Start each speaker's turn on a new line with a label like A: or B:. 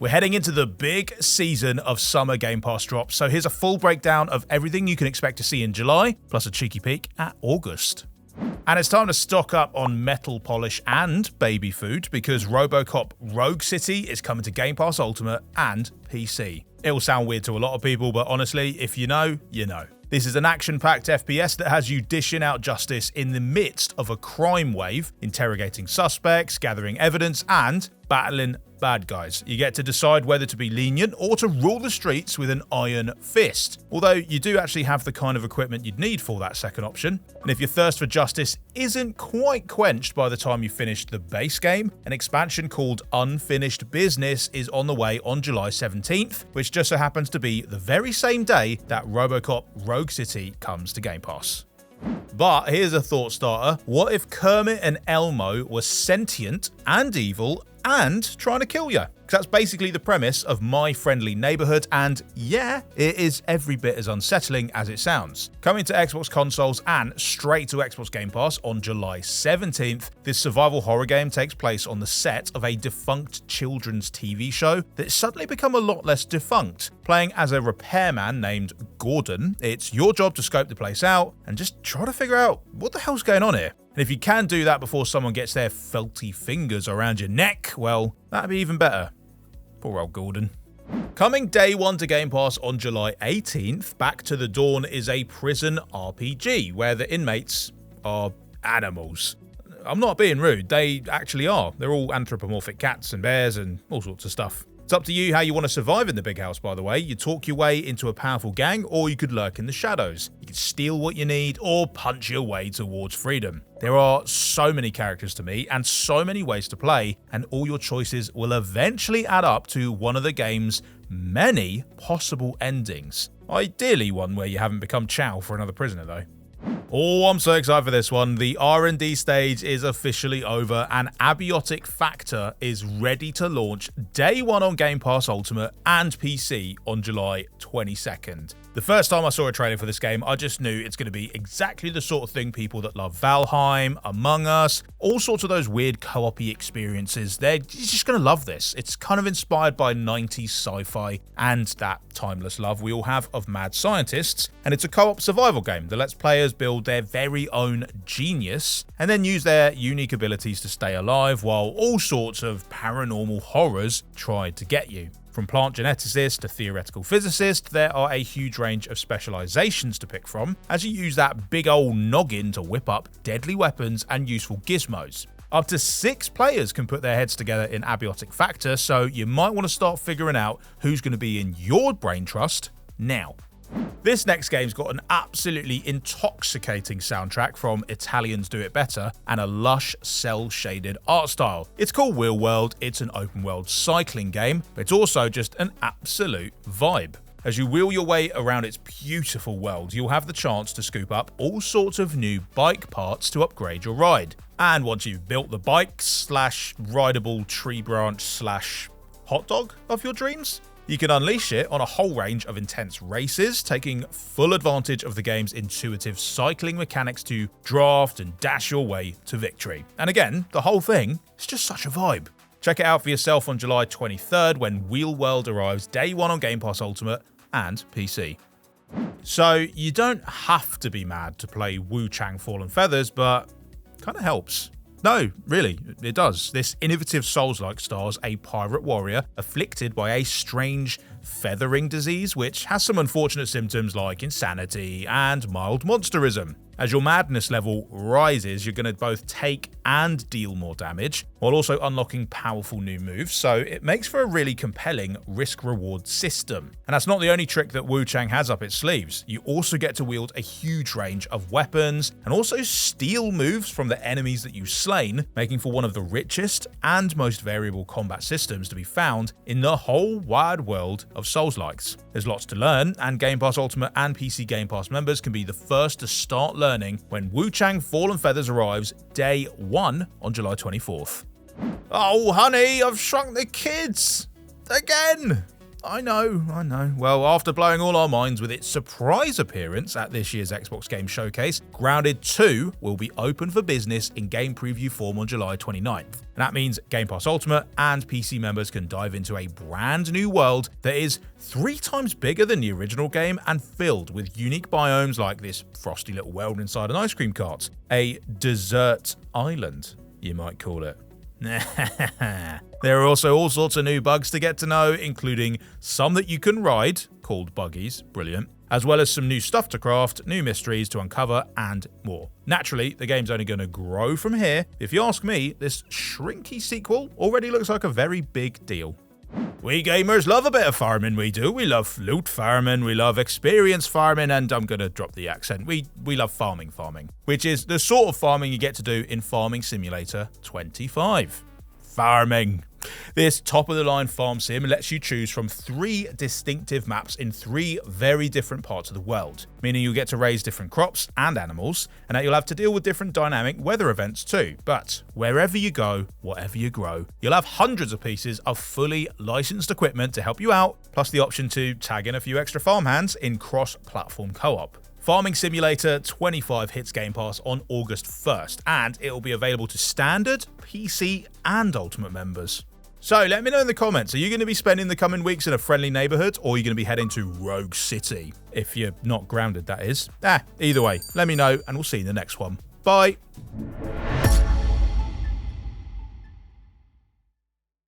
A: We're heading into the big season of summer Game Pass drops, so here's a full breakdown of everything you can expect to see in July, plus a cheeky peek at August. And it's time to stock up on metal polish and baby food because Robocop Rogue City is coming to Game Pass Ultimate and PC. It will sound weird to a lot of people, but honestly, if you know, you know. This is an action-packed FPS that has you dishing out justice in the midst of a crime wave, interrogating suspects, gathering evidence, and battling bad guys. You get to decide whether to be lenient or to rule the streets with an iron fist. Although you do actually have the kind of equipment you'd need for that second option. And if your thirst for justice isn't quite quenched by the time you finish the base game, an expansion called Unfinished Business is on the way on July 17th, which just so happens to be the very same day that Robocop Rogue City comes to Game Pass. But here's a thought starter. What if Kermit and Elmo were sentient and evil and trying to kill you? Because that's basically the premise of My Friendly Neighborhood, and yeah, it is every bit as unsettling as it sounds. Coming to Xbox consoles and straight to Xbox Game Pass on July 17th, this survival horror game takes place on the set of a defunct children's TV show that's suddenly become a lot less defunct. Playing as a repairman named Gordon, it's your job to scope the place out and just try to figure out what the hell's going on here. And if you can do that before someone gets their felty fingers around your neck, well, that'd be even better. Poor old Gordon. Coming day one to Game Pass on July 18th, Back to the Dawn is a prison RPG where the inmates are animals. I'm not being rude, they actually are. They're all anthropomorphic cats and bears and all sorts of stuff. It's up to you how you want to survive in the big house, by the way. You talk your way into a powerful gang, or you could lurk in the shadows. You could steal what you need, or punch your way towards freedom. There are so many characters to meet, and so many ways to play, and all your choices will eventually add up to one of the game's many possible endings. Ideally one where you haven't become chow for another prisoner, though. Oh, I'm so excited for this one. The R&D stage is officially over and Abiotic Factor is ready to launch day one on Game Pass Ultimate and PC on July 22nd. The first time I saw a trailer for this game, I just knew it's going to be exactly the sort of thing people that love Valheim, Among Us, all sorts of those weird co-op-y experiences. They're just going to love this. It's kind of inspired by 90s sci-fi and that timeless love we all have of mad scientists. And it's a co-op survival game that lets players build their very own genius and then use their unique abilities to stay alive while all sorts of paranormal horrors try to get you. From plant geneticist to theoretical physicist, there are a huge range of specializations to pick from as you use that big old noggin to whip up deadly weapons and useful gizmos. Up to 6 players can put their heads together in Abiotic Factor, so you might want to start figuring out who's going to be in your brain trust now. This next game's got an absolutely intoxicating soundtrack from Italians Do It Better and a lush cel-shaded art style. It's called Wheel World, it's an open world cycling game, but it's also just an absolute vibe. As you wheel your way around its beautiful world, you'll have the chance to scoop up all sorts of new bike parts to upgrade your ride. And once you've built the bike / rideable tree branch / hot dog of your dreams, you can unleash it on a whole range of intense races, taking full advantage of the game's intuitive cycling mechanics to draft and dash your way to victory. And again, the whole thing is just such a vibe. Check it out for yourself on July 23rd when Wheel World arrives day one on Game Pass Ultimate and PC. So you don't have to be mad to play Wuchang Fallen Feathers, but it kind of helps. No, really, it does. This innovative Souls-like stars a pirate warrior afflicted by a strange feathering disease which has some unfortunate symptoms like insanity and mild monsterism. As your madness level rises, you're going to both take and deal more damage, while also unlocking powerful new moves, so it makes for a really compelling risk-reward system. And that's not the only trick that Wuchang has up its sleeves. You also get to wield a huge range of weapons, and also steal moves from the enemies that you've slain, making for one of the richest and most variable combat systems to be found in the whole wide world of Souls-likes. There's lots to learn, and Game Pass Ultimate and PC Game Pass members can be the first to start learning when Wuchang Fallen Feathers arrives day one on July 24th. Oh honey, I've shrunk the kids! Again! I know. Well, after blowing all our minds with its surprise appearance at this year's Xbox Game Showcase, Grounded 2 will be open for business in game preview form on July 29th. And that means Game Pass Ultimate and PC members can dive into a brand new world that is 3 times bigger than the original game and filled with unique biomes like this frosty little world inside an ice cream cart. A desert island, you might call it. There are also all sorts of new bugs to get to know, including some that you can ride, called buggies, brilliant, as well as some new stuff to craft, new mysteries to uncover, and more. Naturally, the game's only going to grow from here. If you ask me, this shrinky sequel already looks like a very big deal. We gamers love a bit of farming, we do. We love loot farming, we love experience farming, and I'm going to drop the accent. We love farming, which is the sort of farming you get to do in Farming Simulator 25. Farming. This top-of-the-line farm sim lets you choose from 3 distinctive maps in 3 very different parts of the world, meaning you'll get to raise different crops and animals, and that you'll have to deal with different dynamic weather events too. But wherever you go, whatever you grow, you'll have hundreds of pieces of fully licensed equipment to help you out, plus the option to tag in a few extra farmhands in cross-platform co-op. Farming Simulator 25 hits Game Pass on August 1st, and it will be available to Standard, PC, and Ultimate members. So let me know in the comments, are you going to be spending the coming weeks in a friendly neighborhood, or are you going to be heading to Rogue City? If you're not grounded, that is. Either way, let me know, and we'll see you in the next one. Bye!